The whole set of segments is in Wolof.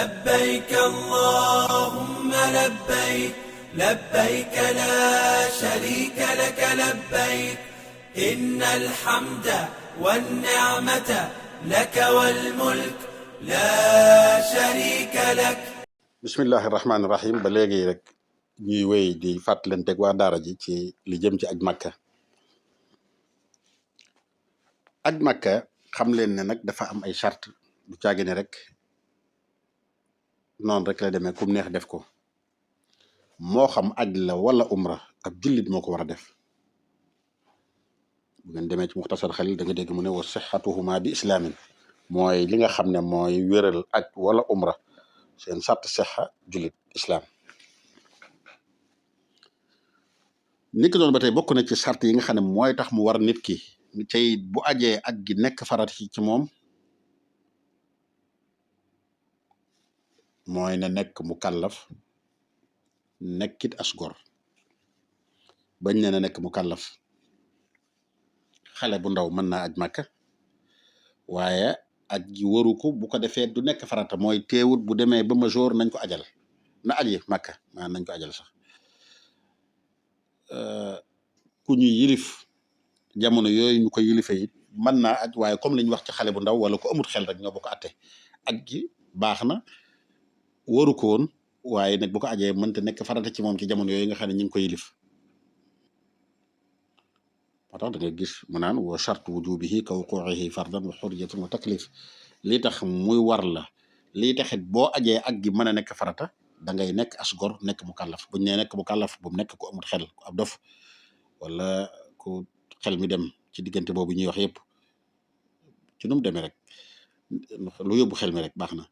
لبيك اللهم لبيك لبيك لا شريك لك لبيك إن الحمد والنعمة لك والملك لا شريك لك. bismillahi rahmaani rahim. ba léegi rek ñuy wéy di fàttalanteeg waa daara ji ci li jëm ci aj makka. aj makka xam leen ne nag dafa am ay charte du caagi ne rek noonu rek la demee kum neex def ko, moo xam aj la wala umra ab jullit moo ko war a def. bu ngeen demee ci muxtasar xalil da nga dégg mu ne wa sixatuhuma bi islaamin, mooy li nga xam ne mooy wéral aj wala umra seen sart sexa jullit islam. nit ki doon ba tey bokk na ci sart yi nga xam ne mooy tax mu war nit ki tey bu ajee aj gi nekk farat ci moom, mooy na nekk mu kàllaf nekkit asgor. bañ ne na nekk mu kàllaf, xale bu ndaw mën naa aj màkka waaye aj gi waru ko, bu ko defee du nekk farata. mooy teewut bu demee ba majeur nañ ko ajal, na aji màkka maanaam nañ ko ajal sax. ku ñuy yilif jamono yooyu ñu ko yilife it mën naa aj, waaye comme li ñu wax ci xale bu ndaw wala ko amut xel rek ñoo bokk atte. aj gi baax na, waru ko woon, waaye nag bu ko ajee mënta nekk farata ci moom ci jamono yooyu nga xam ne ñu ngi ko yilif. moo tax da ngay gis mu naan wa charte wujubihi ka wuquihi fardan wa xurriyatan wa taklif. lii tax muy war la, lii taxit boo ajee ak gi mën a nekk farata da ngay nekk asgor, nekk mu kàllaf. buñ ne nekk mu kàllaf bu mu nekk ku amut xel, ku ab dof wala ku xel mi dem ci diggante boobu ñuy wax yëpp, ci nu mu demee rek lu yóbbu xel mi rek baax na.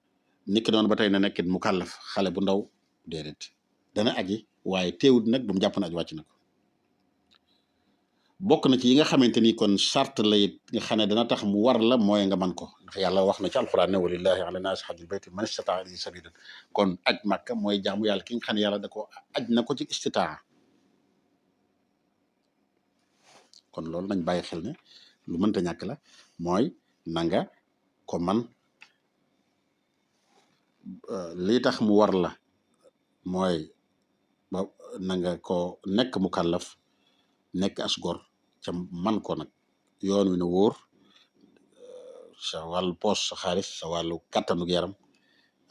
niki noonu ba tey na nekkit mu kàllaf, xale bu ndaw déedéet, dana aji waaye teewut nag bu mu jàpp na aj wàcc na ko. bokk na ci yi nga xamante ni kon charte la it nga xam ne dana tax mu war la, mooy nga man ko, ndax yàlla wax na ci alxuraan ne walillahi ala naasi hajjul bayti man istataa ilayhi sabilan. kon aj màkka mooy jaamu yàlla ki nga xam ne yàlla da ko aj na ko ci istitaa. kon loolu nañ bàyyi xel ne lu mënta ñàkk la, mooy nanga ko man. lii tax mu war la mooy ba nanga ko nekk mu kàllaf, nekk as gor ca man ko nag yoon wi na wóor, sa wàllu poos sa xaalis, sa wàllu kattanu yaram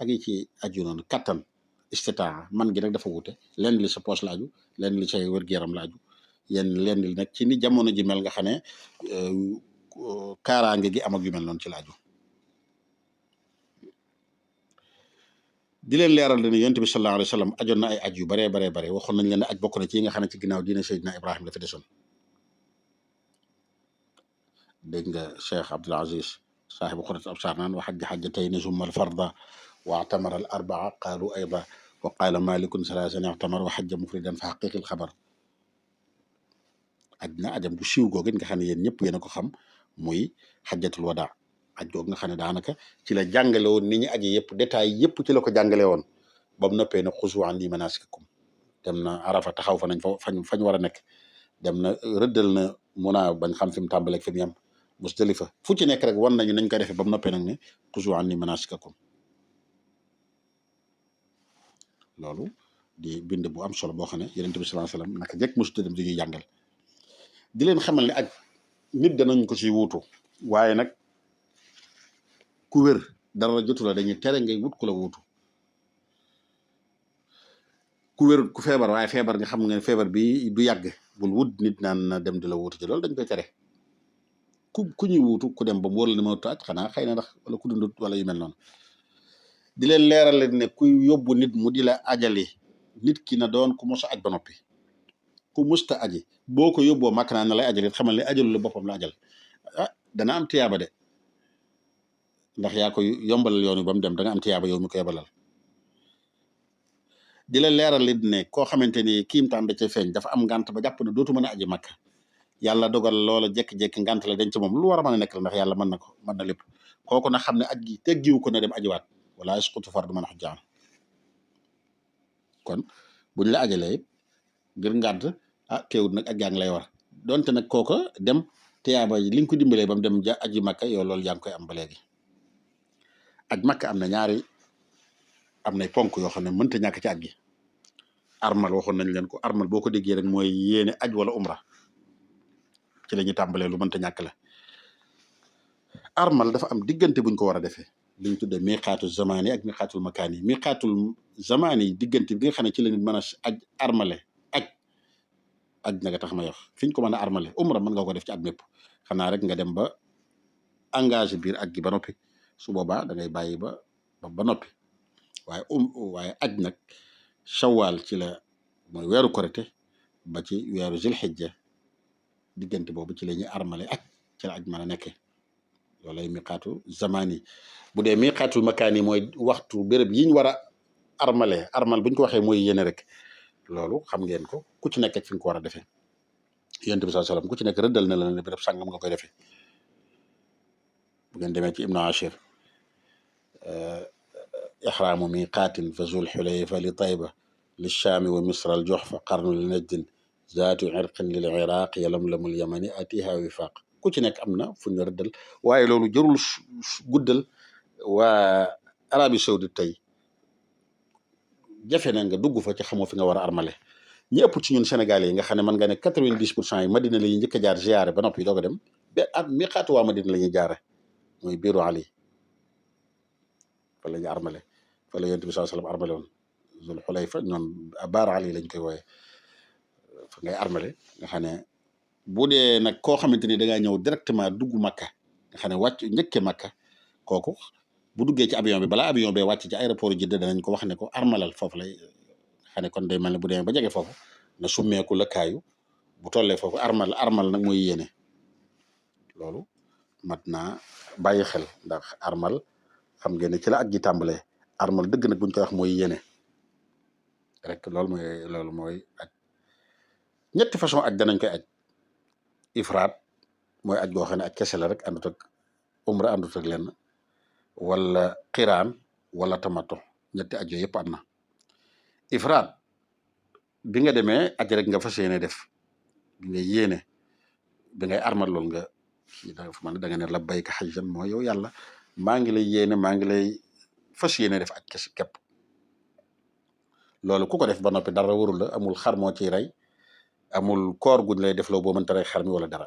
ak yi ci aju noonu. kattan istitaa man gi nag dafa wute, lenn li sa poos la aju, lenn li say wér-gu-yaram la aju, lenn li nag ci ni jamono ji mel nga xam ne kaaraange gi am ak yu mel noonu ci la aju. di leen leeral ne yonent bi sallallahu alayhi wa sallam ajoon na ay aj yu baree bare waxoon nañ leen ne aj bokk na ci yi nga xam ne ci ginnaaw diine Seydina Ibrahima dafa desoon. dégg nga Cheikh Abdul Aziz saaxibu xurat absar naan wa xajja xajjatayni summa al farda wa atamara al arbaa qaalu ayda wa qaala malikun salaasan i'tamar wa xajja mufridan fa xaqiqil xabar. aj na ajam gu siiw googu nga xam ne yéen ñëpp yéen a ko xam, muy xajjatul wadaa. aj googu nga xam ne daanaka ci la jàngale woon ni ñu aji yëpp, détail yëpp ci la ko jàngale woon ba mu noppee ne xuzu anni manasikakum. dem na arafa taxaw fa nañ fañ war a nekk, dem na rëddal na mun a bañ xam fi mu tàmbaleeg fi mu yem, Musdalifa fu ci nekk rek wan nañu nañ ko defee ba mu noppee nag ne xuzu anni manasikakum. loolu di bind bu am solo boo xam ne yonent bi sallallahu alayhi wasallam naka jekk mosut dem di ñuy jàngal. di leen xamal ne aj nit danañ ko ci wuutu, waaye nag ku wér dara jotu la dañuy tere ngay wut ku la wuutu. ku wér ku feebar waaye feebar nga xam nga feebar bi du yàgg, bul wut nit naan na dem di la wuutu ci loolu dañ koy tere. ku ñuy wuutu ku dem ba mu wóor la ne ma taaj xanaa xëy na ndax wala ku dundut wala yu mel noonu. di leen leeral ne kuy yóbbu nit mu di la ajali, nit ki na doon ku mos a aj ba noppi. ku musta aji boo ko yóbboo màkk naa na lay ajal it xamal ne ajalu la boppam la ajal. dana am tiyaaba de, ndax yaa ko yombalal yoon wi ba mu dem, da nga am tiyaaba yow mi ko yebalal. di la leeral it ne koo xamante ni kiimtaan da ca feeñ, dafa am ngant ba jàpp ne dootu mën a aji màkk, yàlla dogal loola jékki-jékki ngant la dañ ci moom, lu war a mën a nekk la ndax yàlla mën na ko, mën na lépp. kooku na xam ne aj gi teggiwu ko na dem ajiwaat, wala yasqutu fardu man hajja. kon buñ la ajalee it ngir ngant teewut nag aj gaa ngi lay war, donte nag kooka dem tiyaaba li nga ko dimbalee ba mu dem aji màkka yow loolu yaa ngi koy am ba léegi. aj màkka am na ñaari am nay ponk yoo xam ne mënta ñàkk ci aj gi. armal waxoon nañ leen ko, armal boo ko déggee rek mooy yéene aj wala umra, ci la ñuy tàmbalee lu mënta ñàkk la. armal dafa am diggante buñ ko war a defee li ñu tuddee miqaatu zamani ak miqaatul makaani. miqaatul zamani diggante bi nga xam ne ci la nit mën a aj armale aj na nga tax may wax fi ñu ko mën a armale. umra mën nga ko def ci at mépp, xanaa rek nga dem ba engagé biir aj gi ba noppi, su boobaa da ngay bàyyi ba noppi. waaye aj nag shawal ci la mooy weeru korite ba ci weeru zilxijja, diggante boobu ci la ñuy armale aj, ci la aj mën a nekke. loolu lay miqaatu zamani. bu dee miqaatul makaani mooy waxtu béréb yi ñu war a armal buñ ko waxee mooy yéene rek. loolu xam ngeen ko, ku ci nekk ak fi nga ko war a defee. yonent bi sallallahu alayhi wasallam ku ci nekk rëddal na la ne béréb sàngam nga koy defee. bu ngeen demee ci Ibnu Ashir ihraamu miqaatin fa zul xulayfa li tayba li shaami wa misra al juhfa qarnu li najdin zaatu irqin lil iraq yalamlamul yamani atiha wifaq. ku ci nekk am na fu ñu rëddal, waaye loolu jarul guddal. waa Arabie Saoudite tey jafe na nga dugg fa ci xamoo fi nga war a armale. ñi ëpp ci ñun Sénégalais yi nga xam ne mën nga ne 90% yi Madina la ñuy njëkk a jaar ziyaare ba noppi doog a dem miqaatu waa Madina la ñuy jaare, mooy biiru Ali. fa la ñu armale, fa la yonent bi sallallahu alayhi wasallam armale woon Zul Xulayfa, ñoom baar Ali lañ koy wooye. fa ngay armale nga xam ne bu dee nag koo xamante ni da ngaa ñëw directement dugg Makka, nga xam ne wàcc njëkke Makka, kooku bu duggee ci avion bi balaa avion bee wàcc ci aéroport Jidda danañ ko wax ne ko armalal foofu lay. xam ne kon day mel ne bu demee ba jege foofu na summeeku lëkkaayu, bu tollee foofu armal nag mooy yéene. loolu mat naa bàyyi xel, ndax armal xam ngeen ne ci la aj gi tàmbalee. armal dëgg nag buñ koy wax mooy yéene rek. loolu mooy aj. ñetti façon aj danañ koy aj. ifraat mooy aj goo xam ne aj kese la rek, àndut ak umra, àndut ak lenn. wala qiraan wala tamato. ñetti aj yooyu yëpp am na. ifraat bi nga demee aj rek nga fas yéene def, bi nga yéene bi ngay armal loolu nga da nga ne labbayka hajjan mooy yow yàlla maa ngi lay yéene, maa ngi lay fas yéene def aj kese képp. loolu ku ko def ba noppi dara warul la, amul xar moo ciy rey, amul koor guñ lay def loo boo mënta rey xar mi wala dara.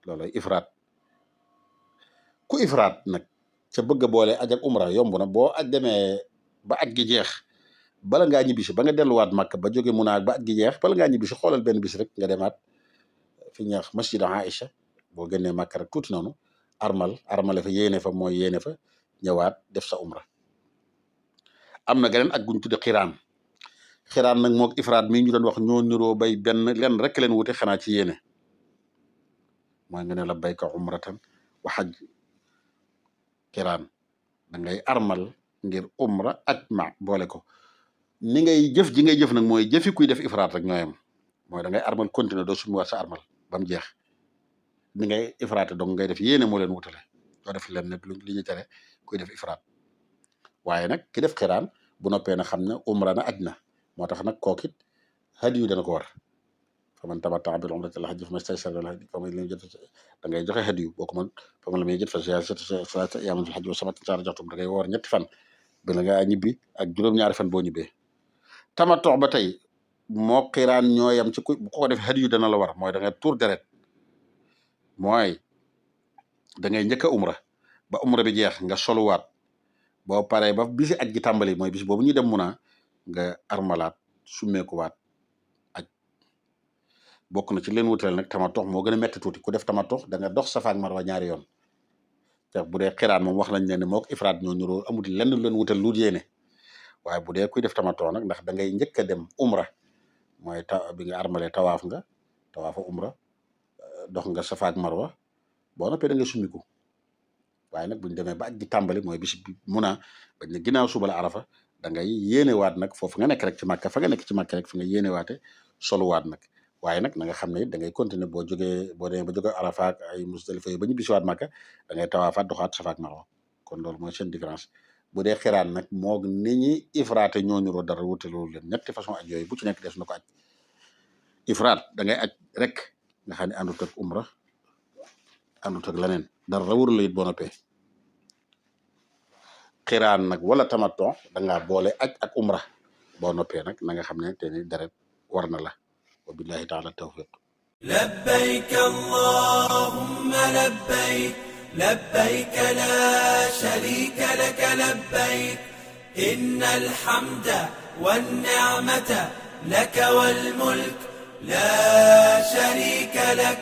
loolu ifraat. ku ifraat nag ca bëgg a boole aj ak umra yomb na. boo aj demee ba aj gi jeex, bala ngaa ñibbisi ba nga delluwaat Makka ba jóge Muna ba aj gi jeex, bala ngaa ñibbisi xoolal benn bis rek nga demaat fi ñuy wax masjid Aïcha, boo génnee Makka rek tuuti noonu armale fa, yéene fa mooy yéene fa, ñëwaat def sa umra. am na geneen aj guñ tudde xiraan nag moog ifraat mii ñu doon wax ñoo niroo bay benn lenn rek leen wute, xanaa ci yéene. mooy nga ne labbayka umratan wa hajj. xiraan da ngay armal ngir umra ak boole ko. ni ngay jëf ji ngay jëf nag mooy jëfi kuy def ifraat rek ñooyam, mooy da ngay armal continuer doo summi waat sa armal ba mu jeex. ni ngay ifraate donc ngay def yéene moo leen wutale, doo def leen nag li ñu tere kuy def ifraat. waaye nag ki def xiraan bu noppee na xam ne umra na aj na, moo tax nag kookit hadiyu dana ko war. fa man tamatta'a bil umrati ilal hajji famastaysara minal hadyi faman lam yajid da ngay joxe hadiyu. boo ko mën faman lam yajid fa salaasatu ayyaamin fil hajji wa sab'atun idhaa raja'tum da ngay woor ñetti fan bala ngaa ñibbi ak juróom-ñaari fan boo ñibbee. tamattu ba tey moo xiraan ñooyam ci bu ko def hadiyu dana la war, mooy da ngay tuur deret, mooy da ngay njëkk a umra ba umra bi jeex nga soluwaat, boo paree ba bisi aj gi tàmbali mooy bis boobu ñuy dem Muna nga armalaat summeekuwaat aj. bokk na ci leen wutale nag tamattu moo gën a metti tuuti. ku def tamattu da nga dox Safa ak Marwa ñaari yoon. te bu dee xiraan moom wax nañ leen ne mook ifraat ñoo niroo, amul lenn lu leen wutal lu yéene. waaye bu dee kuy def tamattu nag ndax da ngay njëkk a dem umra, mooy bi nga armalee tawaafa umra, dox nga Safa ak Marwa, boo noppee da ngay summiku. waaye nag bu ñu demee ba aj gi tàmbali mooy bis bi Muna bañ ne ginnaaw suba la Arafa, da ngay yéenewaat nag foofu nga nekk rek ci Makka, fa nga nekk ci Makka rek fa nga yéenewaate soluwaat nag. waaye nag na nga xam ne it da ngay continuer boo demee ba jógee Arafa ak ay Musdalifa yi ba ñu bisiwaat Makka da ngay tawaafaat doxaat Safa ak Marwa. kon loolu mooy seen différence. bu dee xiraan nag moog ni ñi ifraate ñoo niroo dara wute loolu leen. ñetti façon aj yooyu bu ci nekk des na ko aj. ifraat da ngay aj rek nga xam ne àndut ak umra, àndut ak leneen, dara wóorul la it boo noppee. xiraan nag wala tamattu da ngaa boole aj ak umra boo noppee nag na nga xam ne te ni deret war na la wa billahi taala tawfiq لبيك اللهم لبيك لبيك لا شريك لك لبيك إن الحمد والنعمة لك والملك لا شريك لك